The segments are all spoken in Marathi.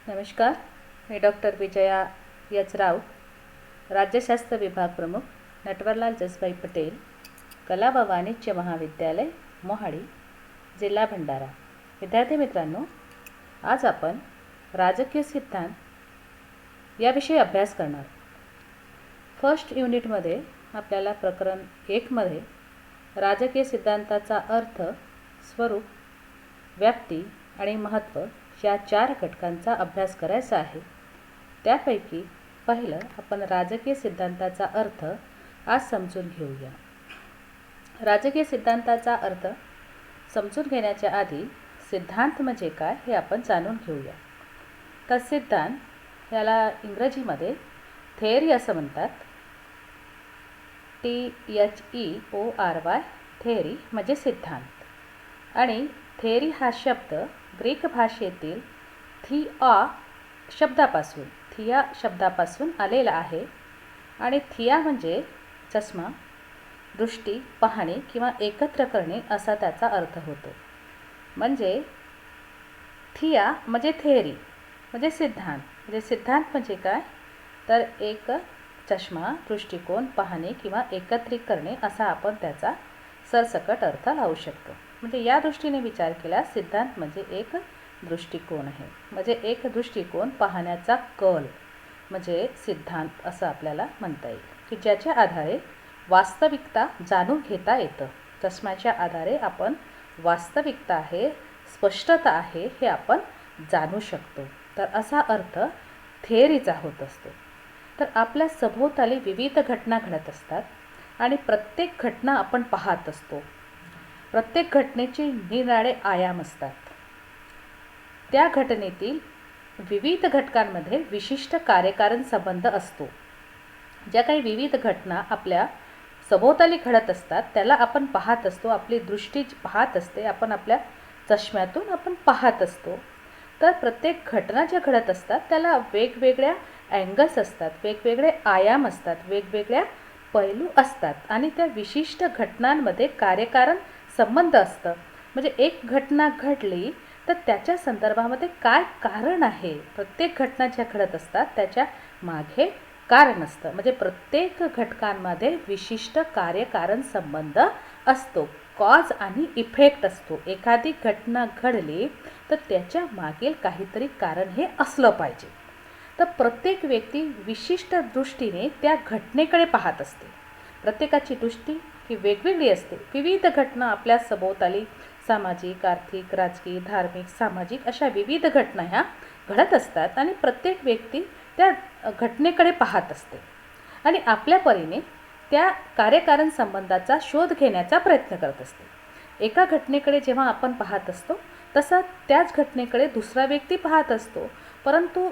नमस्कार. मी डॉक्टर विजया एच राव, राज्यशास्त्र विभाग प्रमुख, नटवरलाल जसभाई पटेल, कला व वाणिज्य महाविद्यालय, मोहाडी, जिल्हा भंडारा. विद्यार्थी मित्रांनो, आज आपण राजकीय सिद्धांत याविषयी अभ्यास करणार. फर्स्ट युनिटमध्ये आपल्याला प्रकरण 1 मध्ये राजकीय सिद्धांताचा अर्थ, स्वरूप, व्याप्ती आणि महत्त्व या 4 घटकांचा अभ्यास करायचा आहे. त्यापैकी पहिलं आपण राजकीय सिद्धांताचा अर्थ आज समजून घेऊया. राजकीय सिद्धांताचा अर्थ समजून घेण्याच्या आधी सिद्धांत म्हणजे काय हे आपण जाणून घेऊया. तर सिद्धांत याला इंग्रजीमध्ये थेअरी असं म्हणतात. THEORY, थेअरी म्हणजे सिद्धांत. आणि थेअरी हा शब्द ग्रीक भाषेतील थिया शब्दापासून आलेला आहे. आणि थिया म्हणजे चष्मा, दृष्टी, पाहणे किंवा एकत्र करणे असा त्याचा अर्थ होतो. म्हणजे थिया म्हणजे थेअरी म्हणजे सिद्धांत. म्हणजे सिद्धांत म्हणजे काय, तर एक चष्मा, दृष्टिकोन, पाहणे किंवा एकत्रित करणे असा आपण त्याचा सरसकट अर्थ लावू शकतो. म्हणजे या दृष्टीने विचार केला सिद्धांत म्हणजे एक दृष्टिकोन आहे. म्हणजे एक दृष्टिकोन, पाहण्याचा कल म्हणजे सिद्धांत असं आपल्याला म्हणता येईल, की ज्याच्या आधारे वास्तविकता जाणून घेता येतं. चष्म्याच्या आधारे आपण वास्तविकता आहे, स्पष्टता आहे हे आपण जाणू शकतो. तर असा अर्थ थेअरीचा होत असतो. तर आपल्या सभोवताली विविध घटना घडत असतात आणि प्रत्येक घटना आपण पाहत असतो. प्रत्येक घटनेचे निराळे आयाम असतात. त्या घटनेतील विविध घटकांमध्ये विशिष्ट कार्यकारण संबंध असतो. ज्या काही विविध घटना आपल्या सभोवताली घडत असतात त्याला आपण पाहत असतो. आपली दृष्टी पाहत असते, आपण आपल्या चष्म्यातून आपण पाहत असतो. तर प्रत्येक घटना ज्या घडत असतात त्याला वेगवेगळ्या अँगल्स असतात, वेगवेगळे आयाम असतात, वेगवेगळ्या पैलू असतात आणि त्या विशिष्ट घटनांमध्ये कार्यकारण संबंध असतं. म्हणजे एक घटना घडली तर त्याच्या संदर्भामध्ये काय कारण आहे. प्रत्येक घटना ज्या घडत असतात त्याच्या मागे कारण असतं. म्हणजे प्रत्येक घटकांमध्ये विशिष्ट कार्यकारण संबंध असतो. कॉज आणि इफेक्ट असतो. एखादी घटना घडली तर त्याच्या मागील काहीतरी कारण हे असलं पाहिजे. तर प्रत्येक व्यक्ती विशिष्ट दृष्टीने त्या घटनेकडे पाहत असते. प्रत्येकाची दृष्टी ही वेगवेगळी असते. विविध घटना आपल्या सभोवताली सामाजिक, आर्थिक, राजकीय, धार्मिक, सामाजिक अशा विविध घटना ह्या घडत असतात आणि प्रत्येक व्यक्ती त्या घटनेकडे पाहत असते आणि आपल्या परीने त्या कार्यकारण संबंधाचा शोध घेण्याचा प्रयत्न करत असते. एका घटनेकडे जेव्हा आपण पाहत असतो तसा त्याच घटनेकडे दुसरा व्यक्ती पाहत असतो. परंतु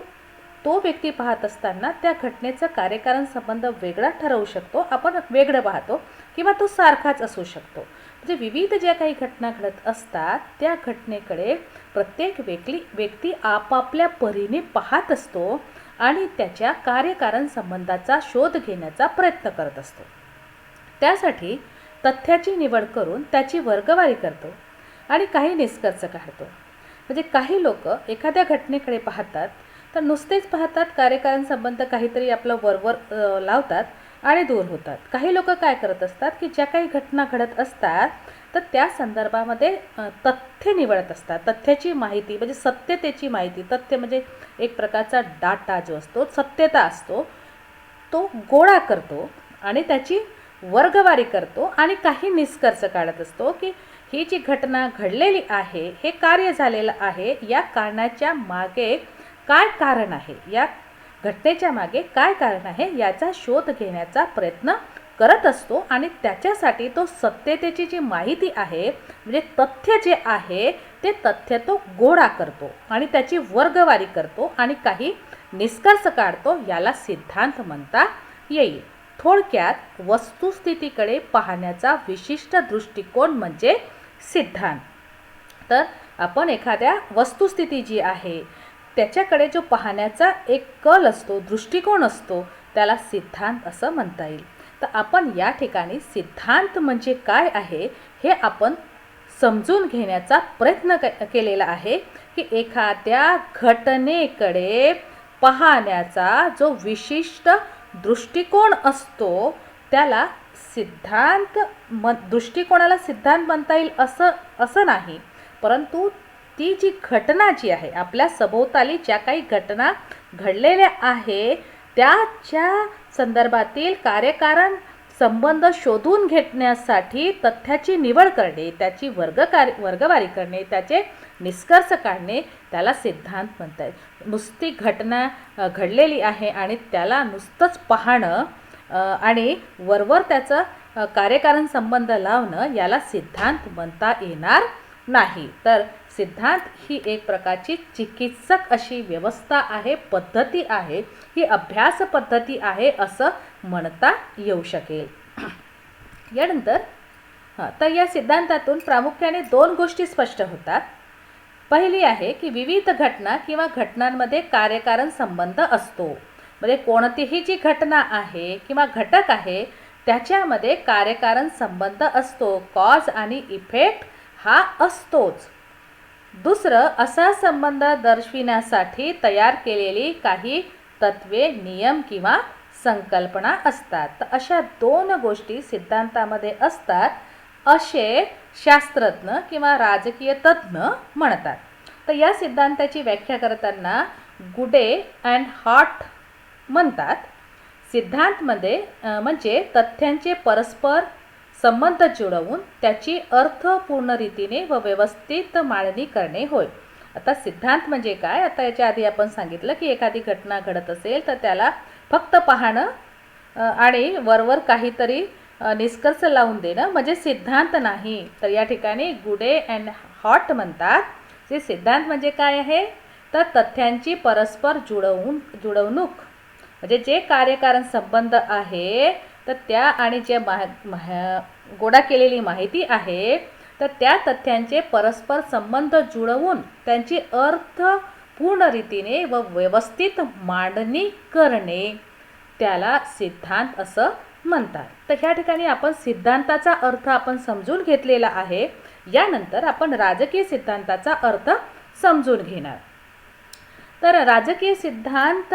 तो व्यक्ती पाहत असताना त्या घटनेचा कार्यकारण संबंध वेगळा ठरवू शकतो. आपण वेगळं पाहतो किंवा तो सारखाच असू शकतो. म्हणजे विविध ज्या काही घटना घडत असतात त्या घटनेकडे प्रत्येक व्यक्ती आपापल्या परीने पाहत असतो आणि त्याच्या कार्यकारण संबंधाचा शोध घेण्याचा प्रयत्न करत असतो. त्यासाठी तथ्याची निवड करून त्याची वर्गवारी करतो आणि काही निष्कर्ष काढतो. म्हणजे काही लोक एखाद्या घटनेकडे पाहतात तर नुसतेच पाहतात, कार्यकारण संबंध काहीतरी आपलं वरवर लावतात आणि दूर होतात. काही लोक काय करत असतात की ज्या काही घटना घडत असतात तर त्या संदर्भामध्ये तथ्य निवडत असतात. तथ्याची माहिती म्हणजे सत्यतेची माहिती, तथ्य म्हणजे एक प्रकारचा डाटा जो असतो, सत्यता असतो, तो गोळा करतो आणि त्याची वर्गवारी करतो आणि काही निष्कर्ष काढत असतो की ही जी घटना घडलेली आहे, हे कार्य झालेलं आहे, या कारणाच्या मागे काय कारण आहे, या घटनेच्या मागे काय कारण आहे याचा शोध घेण्याचा प्रयत्न करत असतो. आणि त्याच्यासाठी तो सत्यतेची जी माहिती आहे म्हणजे तथ्य जे आहे ते तथ्य तो गोळा करतो आणि त्याची वर्गवारी करतो आणि काही निष्कर्ष काढतो. याला सिद्धांत म्हणता येईल. थोडक्यात वस्तुस्थितीकडे पाहण्याचा विशिष्ट दृष्टिकोन म्हणजे सिद्धांत. तर आपण एखाद्या वस्तुस्थिती जी आहे त्याच्याकडे जो पाहण्याचा एक कल असतो, दृष्टिकोन असतो, त्याला सिद्धांत असं म्हणता येईल. तर आपण या ठिकाणी सिद्धांत म्हणजे काय आहे हे आपण समजून घेण्याचा प्रयत्न केलेला आहे की एखाद्या घटनेकडे पाहण्याचा जो विशिष्ट दृष्टिकोन असतो त्याला दृष्टिकोनाला सिद्धांत म्हणता येईल असं नाही, परंतु ती जी घटना जी आहे, आपल्या सभोवताली ज्या काही घटना घडलेल्या आहे त्याच्या संदर्भातील कार्यकारण संबंध शोधून घेण्यासाठी तथ्याची निवड करणे, त्याची वर्गवारी करणे, त्याचे निष्कर्ष काढणे, त्याला सिद्धांत म्हणतात. नुसती घटना घडलेली आहे आणि त्याला नुसतंच पाहणं आणि वरवर त्याचं कार्यकारण संबंध लावणं याला सिद्धांत म्हणता येणार नाही. तर सिद्धांत ही एक प्रकारची चिकित्सक अशी व्यवस्था आहे, पद्धती आहे, ही अभ्यास पद्धती आहे असं म्हणता येऊ शकेल. यानंतर तर या सिद्धांतातून प्रामुख्याने 2 गोष्टी स्पष्ट होतात. पहिली आहे की विविध घटना किंवा घटनांमध्ये कार्यकारण संबंध असतो. म्हणजे कोणतीही जी घटना आहे किंवा घटक आहे त्याच्यामध्ये कार्यकारण संबंध असतो, कॉज आणि इफेक्ट हा असतोच. दुसरं, असा संबंध दर्शविण्यासाठी तयार केलेली काही तत्वे, नियम किंवा संकल्पना असतात. तर अशा 2 गोष्टी सिद्धांतामध्ये असतात असे शास्त्रज्ञ किंवा राजकीय तज्ज्ञ म्हणतात. तर या सिद्धांताची व्याख्या करताना गुडे अँड हॉट म्हणतात, सिद्धांतमध्ये म्हणजे तथ्यांचे परस्पर संबंध जुळवून त्याची अर्थपूर्ण रीतीने व व्यवस्थित मांडणी करणे होय. आता सिद्धांत म्हणजे काय? आता याच्या आधी आपण सांगितलं की एखादी घटना घडत असेल तर त्याला फक्त पाहणं आणि वरवर काहीतरी निष्कर्ष लावून देणं म्हणजे सिद्धांत नाही. तर या ठिकाणी गुडे अँड हॉट म्हणतात जे सिद्धांत म्हणजे काय आहे, तर तथ्यांची परस्पर जुळवणूक म्हणजे जे कार्यकारण संबंध आहे तर त्या आणि जे गोळा केलेली माहिती आहे तर त्या तथ्यांचे परस्पर संबंध जुळवून त्यांची अर्थपूर्ण रीतीने व व्यवस्थित मांडणी करणे त्याला सिद्धांत असं म्हणतात. तर ह्या ठिकाणी आपण सिद्धांताचा अर्थ आपण समजून घेतलेला आहे. यानंतर आपण राजकीय सिद्धांताचा अर्थ समजून घेणार. तर राजकीय सिद्धांत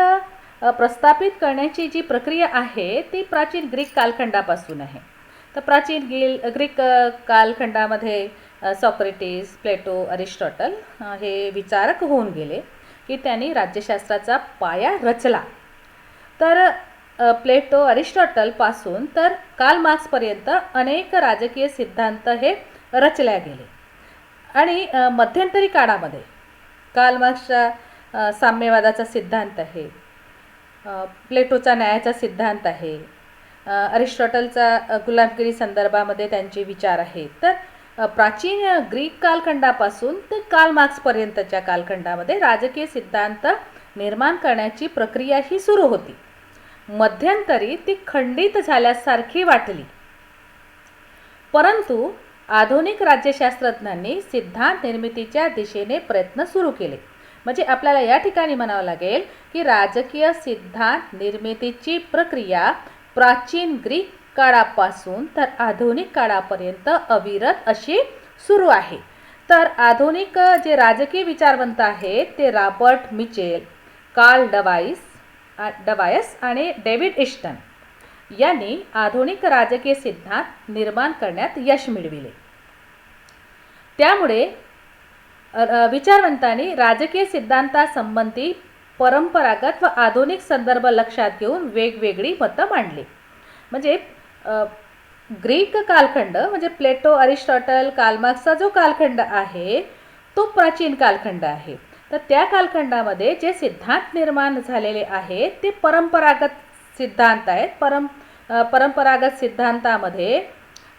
प्रस्थापित करण्याची जी प्रक्रिया आहे ती प्राचीन ग्रीक कालखंडापासून आहे. तर प्राचीन ग्रीक कालखंडामध्ये सॉक्रेटिस, प्लेटो, अरिस्टॉटल हे विचारक होऊन गेले की त्यांनी राज्यशास्त्राचा पाया रचला. तर प्लेटो, अरिस्टॉटलपासून तर कार्ल मार्क्सपर्यंत अनेक राजकीय सिद्धांत हे रचल्या गेले. आणि मध्यंतरी काळामध्ये कार्ल मार्क्सचा साम्यवादाचा सिद्धांत आहे, प्लेटोचा न्यायाचा सिद्धांत आहे, अरिस्टॉटलचा गुलामगिरी संदर्भामध्ये त्यांचे विचार आहेत. तर प्राचीन ग्रीक कालखंडापासून ते कार्ल मार्क्सपर्यंतच्या कालखंडामध्ये राजकीय सिद्धांत निर्माण करण्याची प्रक्रिया ही सुरू होती. मध्यंतरी ती खंडित झाल्यासारखी वाटली, परंतु आधुनिक राज्यशास्त्रज्ञांनी सिद्धांत निर्मितीच्या दिशेने प्रयत्न सुरू केले. म्हणजे आपल्याला या ठिकाणी म्हणावं लागेल की राजकीय सिद्धांत निर्मितीची प्रक्रिया प्राचीन ग्रीक काळापासून तर आधुनिक काळापर्यंत अविरत अशी सुरू आहे. तर आधुनिक जे राजकीय विचारवंत आहेत ते रॉबर्ट मिचेल, कार्ल डवायस आणि डेव्हिड ईस्टन यांनी आधुनिक राजकीय सिद्धांत निर्माण करण्यात यश मिळविले. त्यामुळे विचारवंतांनी राजकीय सिद्धांतासंबंधी परंपरागत व आधुनिक संदर्भ लक्षात घेऊन वेगवेगळी मतं मांडली. म्हणजे ग्रीक कालखंड म्हणजे प्लेटो, अरिस्टॉटल, कार्ल मार्क्सचा जो कालखंड आहे तो प्राचीन कालखंड आहे. तर त्या कालखंडामध्ये जे सिद्धांत निर्माण झालेले आहेत ते परंपरागत सिद्धांत आहेत. परंपरागत सिद्धांतामध्ये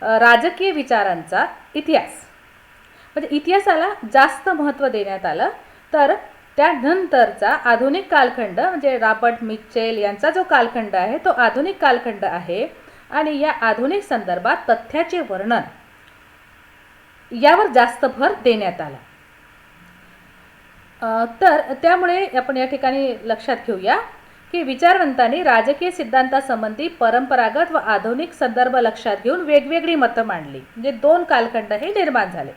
राजकीय विचारांचा इतिहास म्हणजे इतिहासाला जास्त महत्त्व देण्यात आलं. तर त्यानंतरचा आधुनिक कालखंड म्हणजे रॉबर्ट मिचेल यांचा जो कालखंड आहे तो आधुनिक कालखंड आहे आणि या आधुनिक संदर्भात तथ्याचे वर्णन यावर जास्त भर देण्यात आला. तर त्यामुळे आपण या ठिकाणी लक्षात घेऊया की विचारवंतांनी राजकीय सिद्धांतासंबंधी परंपरागत व आधुनिक संदर्भ लक्षात घेऊन वेगवेगळी मतं मांडली. म्हणजे 2 कालखंड हे निर्माण झाले.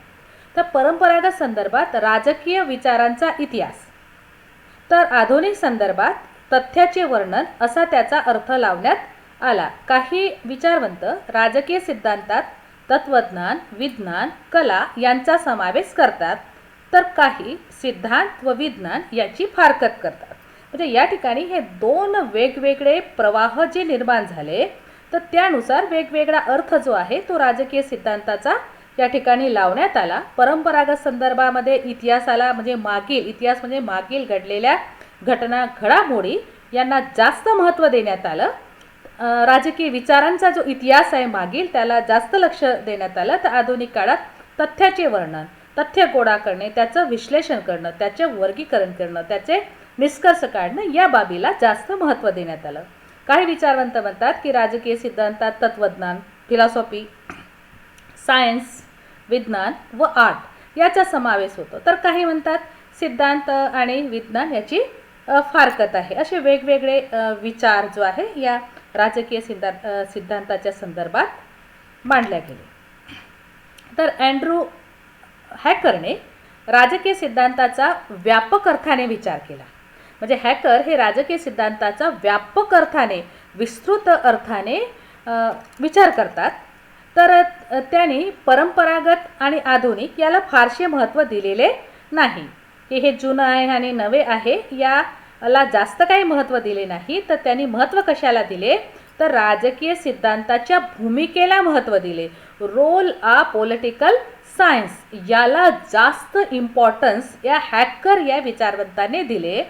तर परंपरागत संदर्भात राजकीय विचारांचा इतिहास, तर आधुनिक संदर्भात तथ्याचे वर्णन असा त्याचा अर्थ लावण्यात आला. काही विचारवंत राजकीय सिद्धांतात तत्वज्ञान, विज्ञान, कला यांचा समावेश करतात, तर काही सिद्धांत व विज्ञान याची फारकत करतात. म्हणजे या ठिकाणी हे दोन वेगवेगळे प्रवाह जे निर्माण झाले, तर त्यानुसार वेगवेगळा अर्थ जो आहे तो राजकीय सिद्धांताचा या ठिकाणी लावण्यात आला. परंपरागत संदर्भामध्ये इतिहासाला म्हणजे मागील घडलेल्या घटना घडामोडी यांना जास्त महत्त्व देण्यात आलं. राजकीय विचारांचा जो इतिहास आहे मागील त्याला जास्त लक्ष देण्यात आलं. तर आधुनिक काळात तथ्याचे वर्णन, तथ्य गोळा करणे, त्याचं विश्लेषण करणं, त्याचे वर्गीकरण करणं, त्याचे निष्कर्ष काढणं या बाबीला जास्त महत्त्व देण्यात आलं. काही विचारवंत म्हणतात की राजकीय सिद्धांतात तत्वज्ञान, फिलॉसॉफी, सायन्स, विज्ञान व आर्ट याचा समावेश होतो, तर काही म्हणतात सिद्धांत आणि विज्ञान याची फारकत आहे. असे वेगवेगळे विचार जो आहे या राजकीय सिद्धांताच्या संदर्भात मांडल्या गेले. तर अँड्रू हॅकरने राजकीय सिद्धांताचा व्यापक अर्थाने विचार केला. म्हणजे हॅकर हे राजकीय सिद्धांताचा व्यापक अर्थाने, विस्तृत अर्थाने विचार करतात. तर त्यांनी परंपरागत आणि आधुनिक याला फारसे महत्त्व दिलेले नाही, की हे जुनं आहे आणि नवे आहे याला जास्त काही महत्त्व दिले नाही. तर त्यांनी महत्त्व कशाला दिले, तर राजकीय सिद्धांताच्या भूमिकेला महत्त्व दिले. रोल ऑफ पॉलिटिकल सायन्स याला जास्त इम्पॉर्टन्स या हॅकर या विचारवंताने दिले.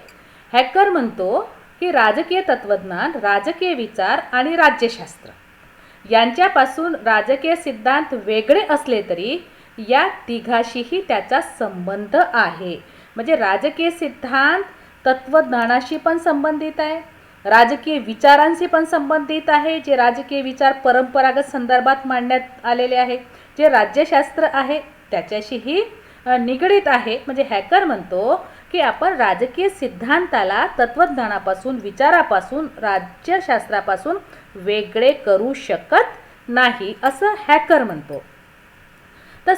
हॅकर म्हणतो की राजकीय तत्त्वज्ञान, राजकीय विचार आणि राज्यशास्त्र यांच्यापासून राजकीय सिद्धांत वेगळे असले तरी या तिघाशीही त्याचा संबंध आहे. म्हणजे राजकीय सिद्धांत तत्त्वज्ञानाशी पण संबंधित आहे, राजकीय विचारांशी पण संबंधित आहे, जे राजकीय विचार परंपरागत संदर्भात मांडण्यात आलेले आहे, जे राज्यशास्त्र आहे त्याच्याशीही निगडीत आहे. म्हणजे हॅकर म्हणतो की आपण राजकीय सिद्धांताला तत्त्वज्ञानापासून, विचारापासून, राज्यशास्त्रापासून वेगळे करू शकत नाही असं हॅकर म्हणतो. तर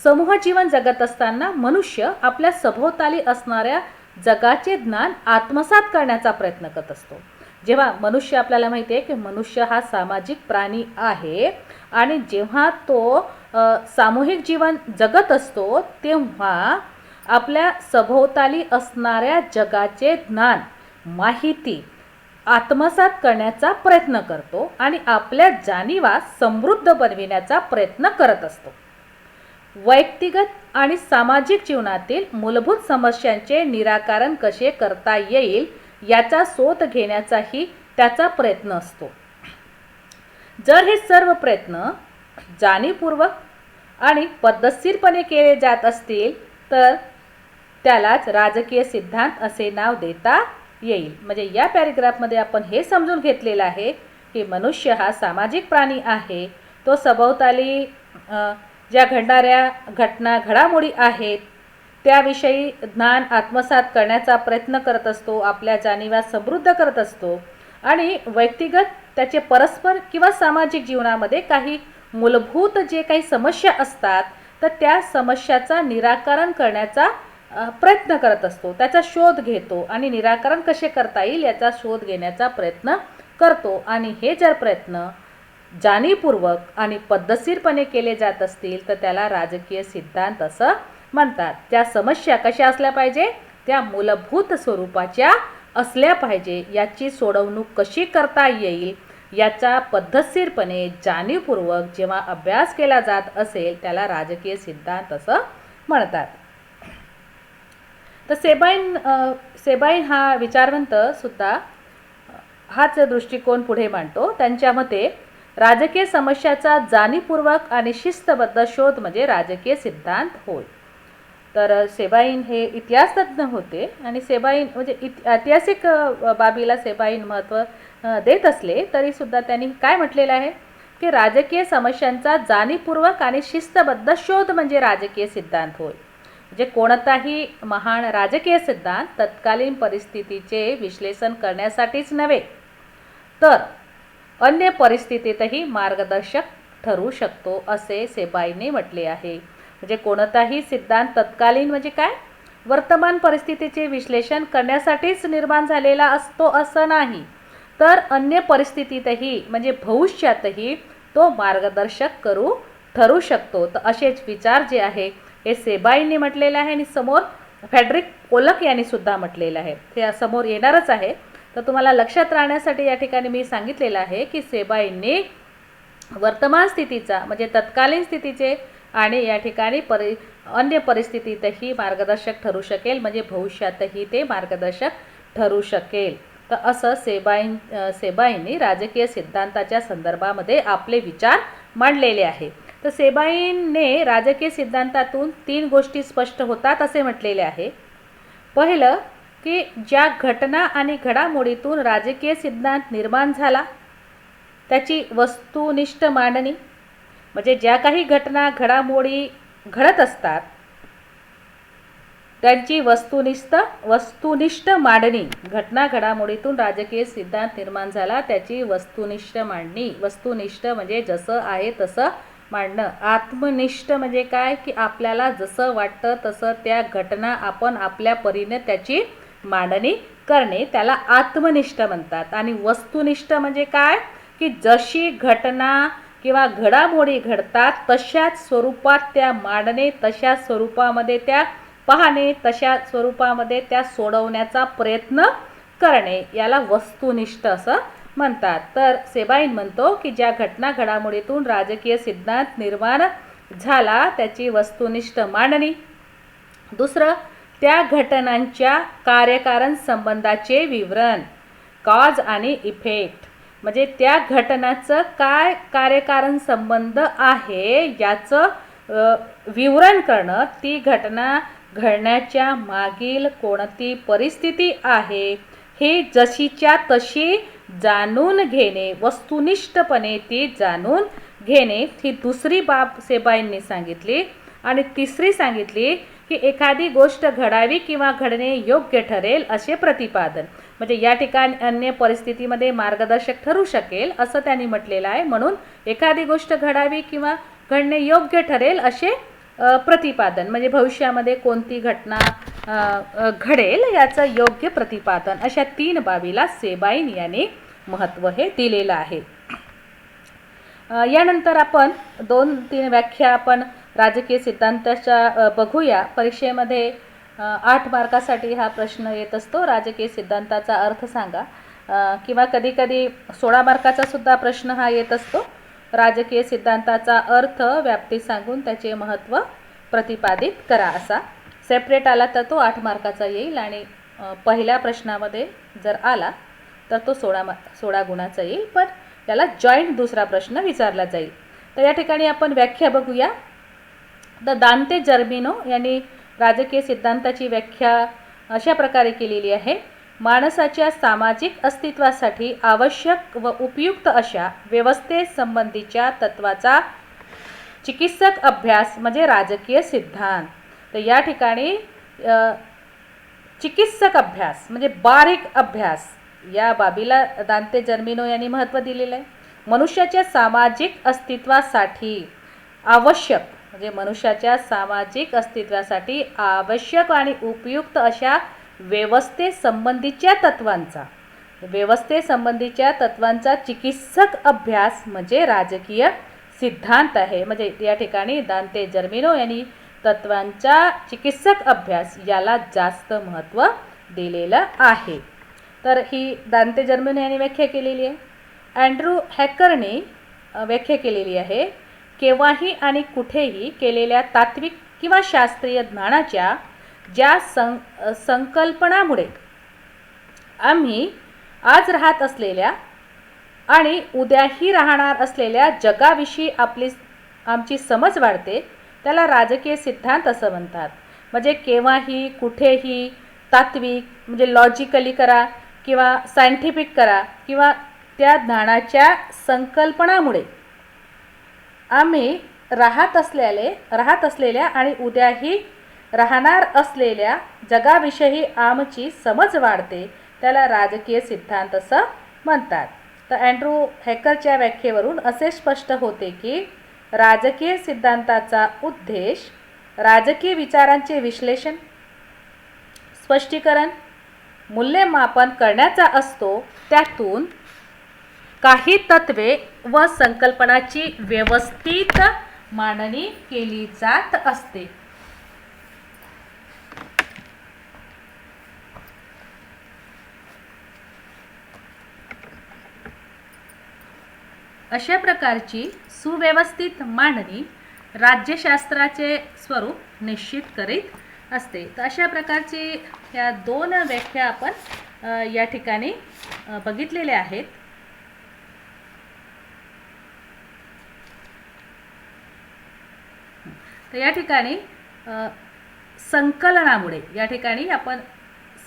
समूह जीवन जगत असताना मनुष्य आपल्या सभोवताली असणाऱ्या जगाचे ज्ञान आत्मसात करण्याचा प्रयत्न करत असतो. जेव्हा मनुष्य, आपल्याला माहिती आहे की मनुष्य हा सामाजिक प्राणी आहे आणि जेव्हा तो सामूहिक जीवन जगत असतो तेव्हा आपल्या सभोवताली असणाऱ्या जगाचे ज्ञान, माहिती आत्मसात करण्याचा प्रयत्न करतो आणि आपल्या जाणीवा समृद्ध बनविण्याचा प्रयत्न करत असतो. वैयक्तिक आणि सामाजिक जीवनातील मूलभूत समस्यांचे निराकरण कसे करता येईल याचा शोध घेण्याचाही त्याचा प्रयत्न असतो. जर हे सर्व प्रयत्न जाणीवपूर्वक आणि पद्धतशीरपणे केले जात असतील तर त्यालाच राजकीय सिद्धांत असे नाव देता येईल. म्हणजे या पॅरेग्राफमध्ये आपण हे समजून घेतलेलं आहे की मनुष्य हा सामाजिक प्राणी आहे. तो सभोवताली ज्या घडणाऱ्या घटना घडामोडी आहेत त्याविषयी ज्ञान आत्मसात करण्याचा प्रयत्न करत असतो, आपल्या जाणीवा समृद्ध करत असतो आणि वैयक्तिक त्याचे परस्पर किंवा सामाजिक जीवनामध्ये काही मूलभूत जे काही समस्या असतात तर त्या समस्याचा निराकरण करण्याचा प्रयत्न करत असतो, त्याचा शोध घेतो आणि निराकरण कसे करता येईल याचा शोध घेण्याचा प्रयत्न करतो. आणि हे जर प्रयत्न जाणीवपूर्वक आणि पद्धतशीरपणे केले जात असतील तर त्याला राजकीय सिद्धांत असं म्हणतात. त्या समस्या कशा असल्या पाहिजे, त्या मूलभूत स्वरूपाच्या असल्या पाहिजे. याची सोडवणूक कशी करता येईल याचा पद्धतशीरपणे जाणीवपूर्वक जेव्हा अभ्यास केला जात असेल त्याला राजकीय सिद्धांत असं म्हणतात. तर सेबाइन हा विचारवंत सुद्धा हाच दृष्टिकोन पुढे मांडतो. त्यांच्या मते राजकीय समस्याचा जाणीवपूर्वक आणि शिस्तबद्ध शोध म्हणजे राजकीय सिद्धांत होय. तर सेबाइन हे इतिहासतज्ञ होते आणि सेबाइन म्हणजे ऐतिहासिक बाबीला सेबाइन महत्त्व देत असले तरीसुद्धा त्यांनी काय म्हटलेलं आहे की राजकीय समस्यांचा जाणीवपूर्वक आणि शिस्तबद्ध शोध म्हणजे राजकीय सिद्धांत होय. म्हणजे कोणताही महान राजकीय सिद्धांत तत्कालीन परिस्थितीचे विश्लेषण करण्यासाठीच नव्हे तर अन्य परिस्थितीतही मार्गदर्शक ठरू शकतो असे सेबाइनने म्हटले आहे. म्हणजे कोणताही सिद्धांत तत्कालीन म्हणजे काय, वर्तमान परिस्थितीचे विश्लेषण करण्यासाठीच निर्माण झालेला असतो असं नाही, तर अन्य परिस्थितीतही म्हणजे भविष्यातही तो मार्गदर्शक ठरू शकतो. तर असेच विचार जे आहे हे सेबाईंनी म्हटलेलं आहे आणि समोर फ्रेडरिक पोलक यांनी सुद्धा म्हटलेलं आहे. ते समोर येणारच आहे. तर तुम्हाला लक्षात राहण्यासाठी या ठिकाणी मी सांगितलेलं आहे की सेबाईंनी वर्तमान स्थितीचा म्हणजे तत्कालीन स्थितीचे आणि या ठिकाणी अन्य परिस्थितीतही मार्गदर्शक ठरू शकेल, म्हणजे भविष्यातही ते मार्गदर्शक ठरू शकेल. तर असं सेबाईंनी राजकीय सिद्धांताच्या संदर्भामध्ये आपले विचार मांडलेले आहे. तर सेबाईंने राजकीय सिद्धांतातून 3 गोष्टी स्पष्ट होतात असे म्हटलेले आहे. पहिलं की ज्या घटना आणि घडामोडीतून राजकीय सिद्धांत निर्माण झाला त्याची वस्तुनिष्ठ मांडणी, म्हणजे ज्या काही घटना घडामोडी घडत असतात त्यांची वस्तुनिष्ठ मांडणी. घटना घडामोडीतून राजकीय सिद्धांत निर्माण झाला त्याची वस्तुनिष्ठ मांडणी. वस्तुनिष्ठ म्हणजे जसं आहे तसं मांडणं. आत्मनिष्ठ म्हणजे काय की आपल्याला जसं वाटतं तसं त्या घटना आपण आपल्या परीने त्याची मांडणी करणे, त्याला आत्मनिष्ठ म्हणतात. आणि वस्तुनिष्ठ म्हणजे काय की जशी घटना किंवा घडामोडी घडतात तशाच स्वरूपात त्या मांडणे, तशा स्वरूपामध्ये त्या पाहणे, तशा स्वरूपामध्ये त्या सोडवण्याचा प्रयत्न करणे, याला वस्तुनिष्ठ असं म्हणतात. तर सेबाईन म्हणतो की ज्या घटना घडामोडीतून राजकीय सिद्धांत निर्माण झाला त्याची वस्तुनिष्ठ मांडणी. दुसरं, त्या घटनांच्या कार्यकारण संबंधाचे विवरण, कॉज आणि इफेक्ट, म्हणजे त्या घटनाचं काय कार्यकारण संबंध आहे याचं विवरण करणं. ती घटना घडण्याच्या मागील कोणती परिस्थिती आहे हे जशीच्या तशी जाणून घेणे, वस्तुनिष्ठपणे ती जाणून घेणे, ही दुसरी बाब सेबाईंनी सांगितली. आणि तिसरी सांगितली की एखादी गोष्ट घडावी किंवा घडणे योग्य ठरेल असे प्रतिपादन, म्हणजे या ठिकाणी अन्य परिस्थितीमध्ये मार्गदर्शक ठरू शकेल असं त्यांनी म्हटलेलं आहे. म्हणून एखादी गोष्ट घडावी किंवा घडणे योग्य ठरेल असे प्रतिपादन, म्हणजे भविष्यामध्ये कोणती घटना घडेल याचं योग्य प्रतिपादन, अशा 3 बाबीला सेबाईन यांनी महत्त्व हे दिलेलं आहे. यानंतर आपण 2-3 व्याख्या आपण राजकीय सिद्धांताच्या बघूया. परीक्षेमध्ये 8 मार्कासाठी हा प्रश्न येत असतो, राजकीय सिद्धांताचा अर्थ सांगा. किंवा कधीकधी 16 मार्काचा सुद्धा प्रश्न हा येत असतो, राजकीय सिद्धांताचा अर्थ व्याप्ती सांगून त्याचे महत्त्व प्रतिपादित करा असा. सेपरेट आला तर तो 8 मार्काचा येईल आणि पहिल्या प्रश्नामध्ये जर आला तर तो 16 गुणाचा येईल, पण त्याला जॉईंट दुसरा प्रश्न विचारला जाईल. तर या ठिकाणी आपण व्याख्या बघूया. तर दांते जर्मिनो यांनी राजकीय सिद्धांताची व्याख्या अशा प्रकारे केलेली आहे. माणसाच्या सामाजिक अस्तित्वासाठी आवश्यक व उपयुक्त अशा व्यवस्थेसंबंधीच्या तत्वाचा चिकित्सक अभ्यास म्हणजे राजकीय सिद्धांत. तर या ठिकाणी चिकित्सक अभ्यास म्हणजे बारीक अभ्यास या बाबीला दांते जर्मिनो यांनी महत्त्व दिलेलं आहे. मनुष्याच्या सामाजिक अस्तित्वासाठी आवश्यक म्हणजे मनुष्याच्या सामाजिक अस्तित्वासाठी आवश्यक आणि उपयुक्त अशा व्यवस्थेसंबंधीच्या तत्वांचा चिकित्सक अभ्यास म्हणजे राजकीय सिद्धांत आहे. म्हणजे या ठिकाणी दांते जर्मिनो यांनी तत्वांचा चिकित्सक अभ्यास याला जास्त महत्त्व दिलेलं आहे. तर ही दांते जर्मिनो यांनी व्याख्या केलेली आहे. अँड्रू हॅकरने व्याख्या केलेली आहे. केव्हाही आणि कुठेही केलेल्या तात्विक किंवा शास्त्रीय ज्ञानाच्या ज्या संकल्पनामुळे आम्ही आज राहत असलेल्या आणि उद्याही राहणार असलेल्या जगाविषयी आमची समज वाढते त्याला राजकीय सिद्धांत असं म्हणतात. म्हणजे केव्हाही कुठेही तात्विक म्हणजे लॉजिकली करा किंवा सायंटिफिक करा किंवा त्या ज्ञानाच्या संकल्पनामुळे आम्ही राहत असलेल्या आणि उद्याही राहणार असलेल्या जगाविषयी आमची समज वाढते त्याला राजकीय सिद्धांत असं म्हणतात. तर अँड्रू हॅकरच्या व्याख्येवरून असे स्पष्ट होते की राजकीय सिद्धांताचा उद्देश राजकीय विचारांचे विश्लेषण, स्पष्टीकरण, मूल्यमापन करण्याचा असतो. त्यातून काही तत्वे व संकल्पनाची व्यवस्थित मांडणी केली जात असते. अशा प्रकारची सुव्यवस्थित मांडणी राज्यशास्त्राचे स्वरूप निश्चित करीत असते. तर अशा प्रकारची ह्या दोन व्याख्या आपण या ठिकाणी बघितलेल्या आहेत. तर या ठिकाणी संकलनामुळे, या ठिकाणी आपण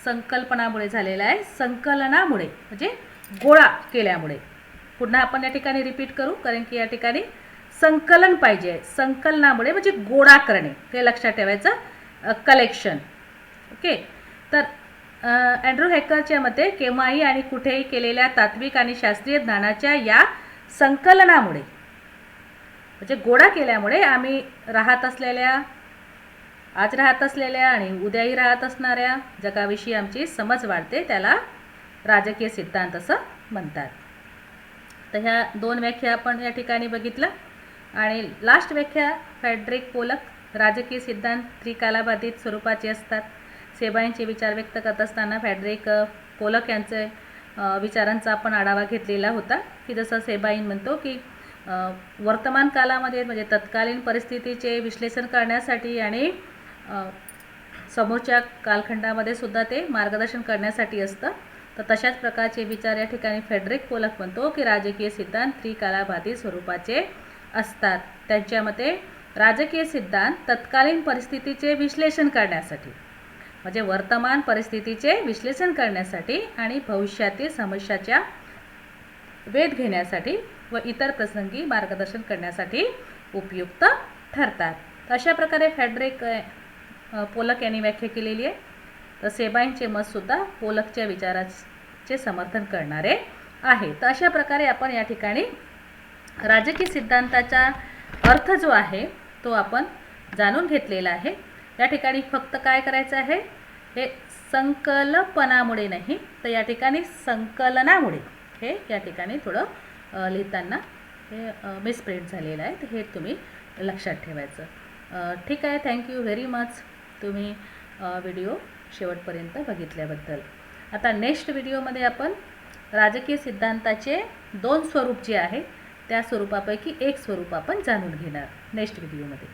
संकल्पनामुळे झालेला आहे, संकलनामुळे म्हणजे गोळा केल्यामुळे. पुन्हा आपण या ठिकाणी रिपीट करू, कारण की या ठिकाणी संकलन पाहिजे. संकलनामुळे म्हणजे गोळा करणे, ते लक्षात ठेवायचं, कलेक्शन. ओके. तर अँड्रू हेकरच्या मते केव्हाही आणि कुठेही केलेल्या तात्विक आणि शास्त्रीय ज्ञानाच्या या संकलनामुळे म्हणजे गोळा केल्यामुळे आम्ही आज राहत असलेल्या आणि उद्याही राहत असणाऱ्या जगाविषयी आमची समज वाढते. त्याला राजकीय सिद्धांत असं म्हणतात. तर ह्या दोन व्याख्या आपण या ठिकाणी बघितलं. आणि लास्ट व्याख्या फ्रेडरिक पोलक, राजकीय सिद्धांत त्रिकालाबाधित स्वरूपाचे असतात. सेबाईंचे विचार व्यक्त करत असताना फ्रेडरिक पोलक यांचे विचारांचा आपण आढावा घेतलेला होता, की जसं सेबाईन म्हणतो की वर्तमान कालामध्ये म्हणजे तत्कालीन परिस्थितीचे विश्लेषण करण्यासाठी आणि समोरच्या कालखंडामध्ये सुद्धा ते मार्गदर्शन करण्यासाठी असतं. तर तशाच प्रकारचे विचार या ठिकाणी फ्रेडरिक पोलक म्हणतो की राजकीय सिद्धांत त्रिकालाबाधित स्वरूपाचे असतात. त्यांच्या मते राजकीय सिद्धांत तत्कालीन परिस्थितीचे विश्लेषण करण्यासाठी म्हणजे वर्तमान परिस्थितीचे विश्लेषण करण्यासाठी आणि भविष्यातील समस्याच्या वेध घेण्यासाठी व इतर प्रसंगी मार्गदर्शन करण्यासाठी उपयुक्त ठरतात. अशा प्रकारे फ्रेडरिक पोलक यांनी व्याख्या केलेली आहे. तर सेबाईंचे मतसुद्धा पोलकच्या विचाराचे समर्थन करणारे आहे. तर अशा प्रकारे आपण या ठिकाणी राजकीय सिद्धांताचा अर्थ जो आहे तो आपण जाणून घेतलेला आहे. या ठिकाणी फक्त काय करायचं आहे, हे संकल्पनामुळे नाही, तर या ठिकाणी संकलनामुळे, हे या ठिकाणी थोडं लिहिताना हे मिसप्रिंट झालेलं आहे. तर हे तुम्ही लक्षात ठेवायचं. ठीक आहे. थँक्यू व्हेरी मच तुम्ही व्हिडिओ शेवटपर्यंत बघितल्याबद्दल. आता नेक्स्ट व्हिडिओमध्ये आपण राजकीय सिद्धांताचे दोन स्वरूप जे आहे त्या स्वरूपापैकी एक स्वरूप आपण जाणून घेणार नेक्स्ट व्हिडिओमध्ये.